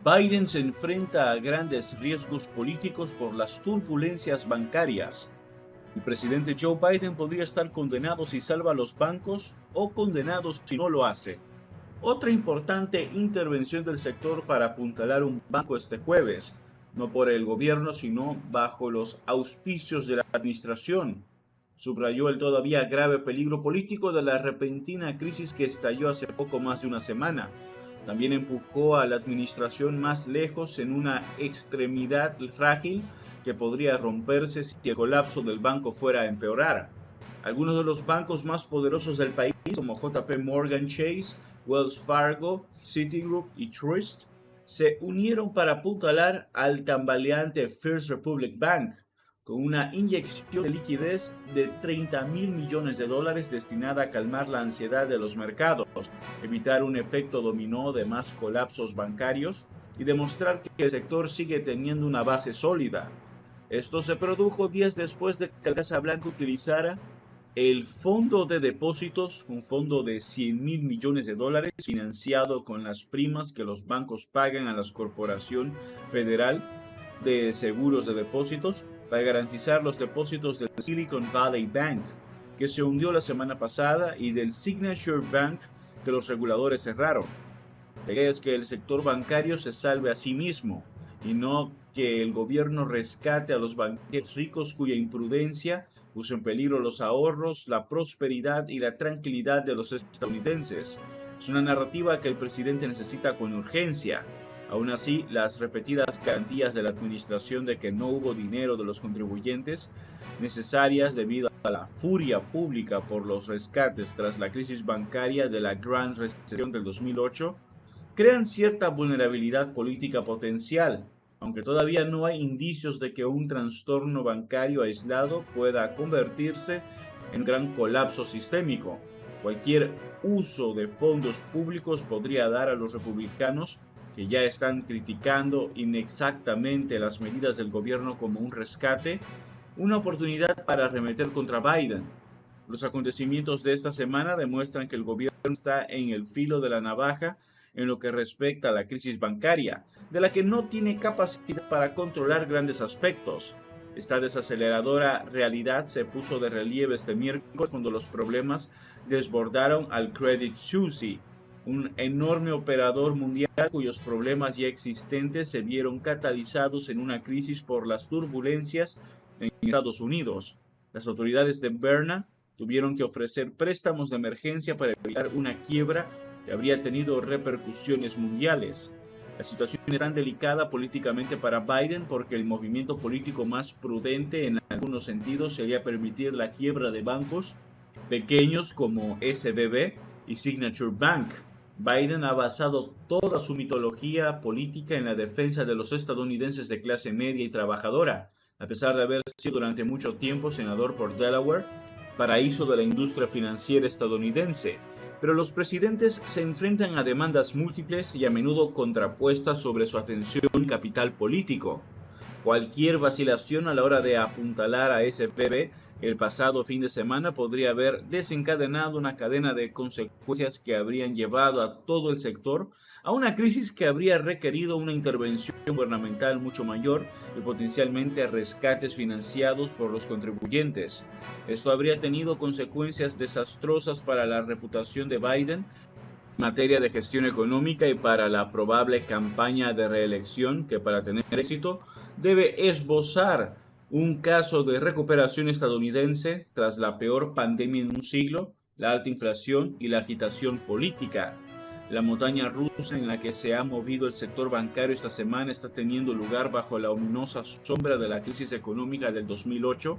Biden se enfrenta a grandes riesgos políticos por las turbulencias bancarias. El presidente Joe Biden podría estar condenado si salva a los bancos o condenado si no lo hace. Otra importante intervención del sector para apuntalar un banco este jueves, no por el gobierno, sino bajo los auspicios de la administración. Subrayó el todavía grave peligro político de la repentina crisis que estalló hace poco más de una semana. También empujó a la administración más lejos en una extremidad frágil que podría romperse si el colapso del banco fuera a empeorar. Algunos de los bancos más poderosos del país, como JP Morgan Chase, Wells Fargo, Citigroup y Truist, se unieron para apuntalar al tambaleante First Republic Bank, con una inyección de liquidez de $30.000 millones destinada a calmar la ansiedad de los mercados, evitar un efecto dominó de más colapsos bancarios y demostrar que el sector sigue teniendo una base sólida. Esto se produjo días después de que la Casa Blanca utilizara el fondo de depósitos, un fondo de $100.000 millones financiado con las primas que los bancos pagan a la Corporación Federal de Seguros de Depósitos para garantizar los depósitos del Silicon Valley Bank, que se hundió la semana pasada, y del Signature Bank, que los reguladores cerraron. La idea es que el sector bancario se salve a sí mismo y no que el gobierno rescate a los banqueros ricos cuya imprudencia puso en peligro los ahorros, la prosperidad y la tranquilidad de los estadounidenses. Es una narrativa que el presidente necesita con urgencia. Aún así, las repetidas garantías de la administración de que no hubo dinero de los contribuyentes necesarias debido a la furia pública por los rescates tras la crisis bancaria de la Gran Recesión del 2008 crean cierta vulnerabilidad política potencial, aunque todavía no hay indicios de que un trastorno bancario aislado pueda convertirse en un gran colapso sistémico. Cualquier uso de fondos públicos podría dar a los republicanos, que ya están criticando inexactamente las medidas del gobierno como un rescate, una oportunidad para arremeter contra Biden. Los acontecimientos de esta semana demuestran que el gobierno está en el filo de la navaja en lo que respecta a la crisis bancaria, de la que no tiene capacidad para controlar grandes aspectos. Esta desaceleradora realidad se puso de relieve este miércoles cuando los problemas desbordaron al Credit Suisse, un enorme operador mundial cuyos problemas ya existentes se vieron catalizados en una crisis por las turbulencias en Estados Unidos. Las autoridades de Berna tuvieron que ofrecer préstamos de emergencia para evitar una quiebra que habría tenido repercusiones mundiales. La situación es tan delicada políticamente para Biden porque el movimiento político más prudente en algunos sentidos sería permitir la quiebra de bancos pequeños como SVB y Signature Bank. Biden ha basado toda su mitología política en la defensa de los estadounidenses de clase media y trabajadora, a pesar de haber sido durante mucho tiempo senador por Delaware, paraíso de la industria financiera estadounidense. Pero los presidentes se enfrentan a demandas múltiples y a menudo contrapuestas sobre su atención y capital político. Cualquier vacilación a la hora de apuntalar a SVB el pasado fin de semana podría haber desencadenado una cadena de consecuencias que habrían llevado a todo el sector a una crisis que habría requerido una intervención gubernamental mucho mayor y potencialmente rescates financiados por los contribuyentes. Esto habría tenido consecuencias desastrosas para la reputación de Biden en materia de gestión económica y para la probable campaña de reelección que, para tener éxito, debe esbozar un caso de recuperación estadounidense tras la peor pandemia en un siglo, la alta inflación y la agitación política. La montaña rusa en la que se ha movido el sector bancario esta semana está teniendo lugar bajo la ominosa sombra de la crisis económica del 2008,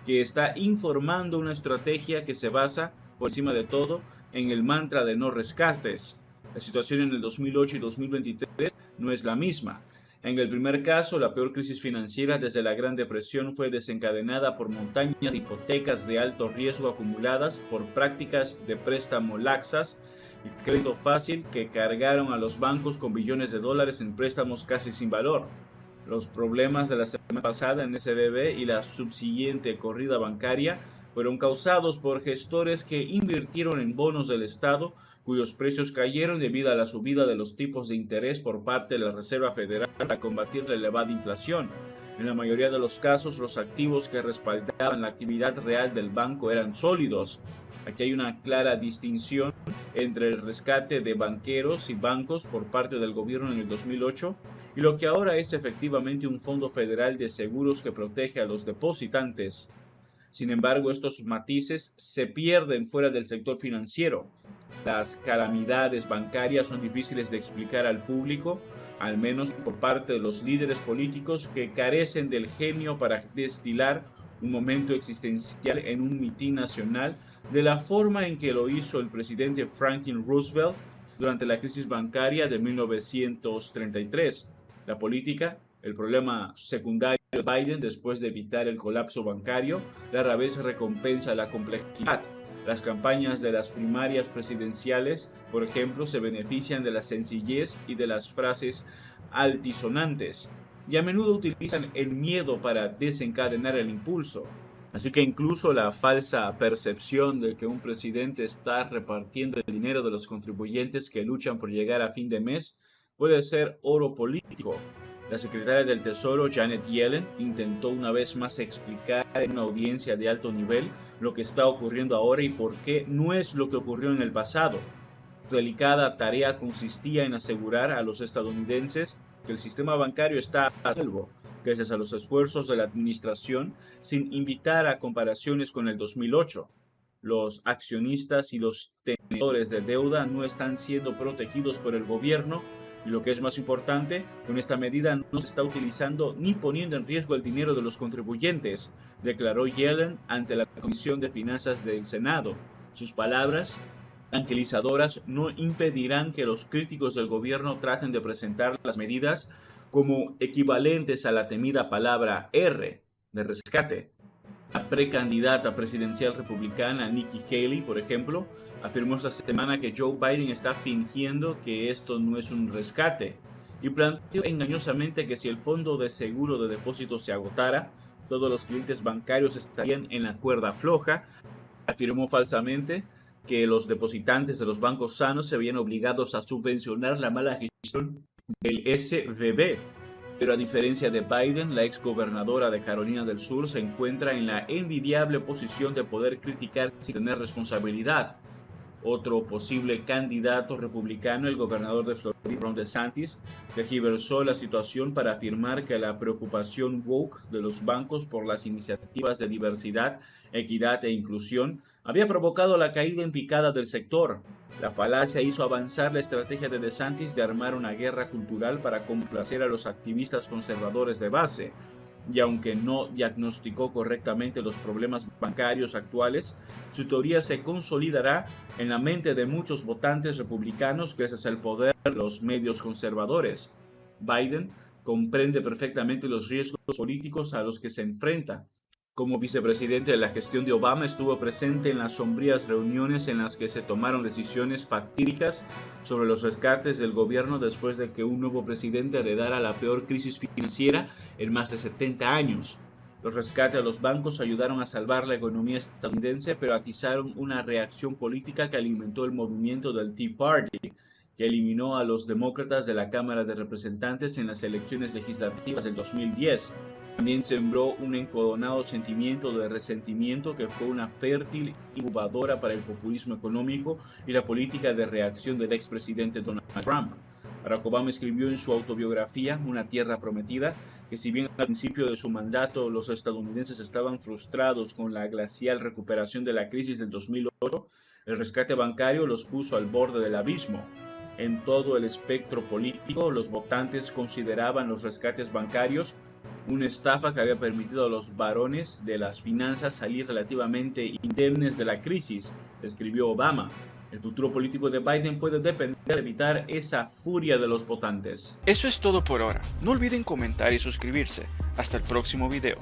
que está informando una estrategia que se basa, por encima de todo, en el mantra de no rescates. La situación en el 2008 y 2023 no es la misma. En el primer caso, la peor crisis financiera desde la Gran Depresión fue desencadenada por montañas de hipotecas de alto riesgo acumuladas por prácticas de préstamo laxas y crédito fácil que cargaron a los bancos con billones de dólares en préstamos casi sin valor. Los problemas de la semana pasada en SVB y la subsiguiente corrida bancaria fueron causados por gestores que invirtieron en bonos del Estado cuyos precios cayeron debido a la subida de los tipos de interés por parte de la Reserva Federal para combatir la elevada inflación. En la mayoría de los casos, los activos que respaldaban la actividad real del banco eran sólidos. Aquí hay una clara distinción entre el rescate de banqueros y bancos por parte del gobierno en el 2008 y lo que ahora es efectivamente un fondo federal de seguros que protege a los depositantes. Sin embargo, estos matices se pierden fuera del sector financiero. Las calamidades bancarias son difíciles de explicar al público, al menos por parte de los líderes políticos que carecen del genio para destilar un momento existencial en un mitin nacional de la forma en que lo hizo el presidente Franklin Roosevelt durante la crisis bancaria de 1933. La política, el problema secundario de Biden después de evitar el colapso bancario, rara vez recompensa la complejidad. Las campañas de las primarias presidenciales, por ejemplo, se benefician de la sencillez y de las frases altisonantes, y a menudo utilizan el miedo para desencadenar el impulso. Así que incluso la falsa percepción de que un presidente está repartiendo el dinero de los contribuyentes que luchan por llegar a fin de mes puede ser oro político. La secretaria del Tesoro, Janet Yellen, intentó una vez más explicar en una audiencia de alto nivel lo que está ocurriendo ahora y por qué no es lo que ocurrió en el pasado. Su delicada tarea consistía en asegurar a los estadounidenses que el sistema bancario está a salvo, gracias a los esfuerzos de la administración, sin invitar a comparaciones con el 2008. Los accionistas y los tenedores de deuda no están siendo protegidos por el gobierno y, lo que es más importante, con esta medida no se está utilizando ni poniendo en riesgo el dinero de los contribuyentes, declaró Yellen ante la Comisión de Finanzas del Senado. Sus palabras tranquilizadoras no impedirán que los críticos del gobierno traten de presentar las medidas como equivalentes a la temida palabra R de rescate. La precandidata presidencial republicana Nikki Haley, por ejemplo, afirmó esta semana que Joe Biden está fingiendo que esto no es un rescate y planteó engañosamente que si el fondo de seguro de depósitos se agotara, todos los clientes bancarios estarían en la cuerda floja. Afirmó falsamente que los depositantes de los bancos sanos se veían obligados a subvencionar la mala gestión del SVB. Pero a diferencia de Biden, la exgobernadora de Carolina del Sur se encuentra en la envidiable posición de poder criticar sin tener responsabilidad. Otro posible candidato republicano, el gobernador de Florida, Ron DeSantis, tergiversó la situación para afirmar que la preocupación woke de los bancos por las iniciativas de diversidad, equidad e inclusión había provocado la caída en picada del sector. La falacia hizo avanzar la estrategia de DeSantis de armar una guerra cultural para complacer a los activistas conservadores de base. Y aunque no diagnosticó correctamente los problemas bancarios actuales, su teoría se consolidará en la mente de muchos votantes republicanos gracias al poder de los medios conservadores. Biden comprende perfectamente los riesgos políticos a los que se enfrenta. Como vicepresidente de la gestión de Obama, estuvo presente en las sombrías reuniones en las que se tomaron decisiones fatídicas sobre los rescates del gobierno después de que un nuevo presidente heredara la peor crisis financiera en más de 70 años. Los rescates a los bancos ayudaron a salvar la economía estadounidense, pero atizaron una reacción política que alimentó el movimiento del Tea Party, que eliminó a los demócratas de la Cámara de Representantes en las elecciones legislativas del 2010. También sembró un enconado sentimiento de resentimiento que fue una fértil incubadora para el populismo económico y la política de reacción del expresidente Donald Trump. Barack Obama escribió en su autobiografía, Una tierra prometida, que si bien al principio de su mandato los estadounidenses estaban frustrados con la glacial recuperación de la crisis del 2008, el rescate bancario los puso al borde del abismo. En todo el espectro político, los votantes consideraban los rescates bancarios una estafa que había permitido a los varones de las finanzas salir relativamente indemnes de la crisis, escribió Obama. El futuro político de Biden puede depender de evitar esa furia de los votantes. Eso es todo por ahora. No olviden comentar y suscribirse. Hasta el próximo video.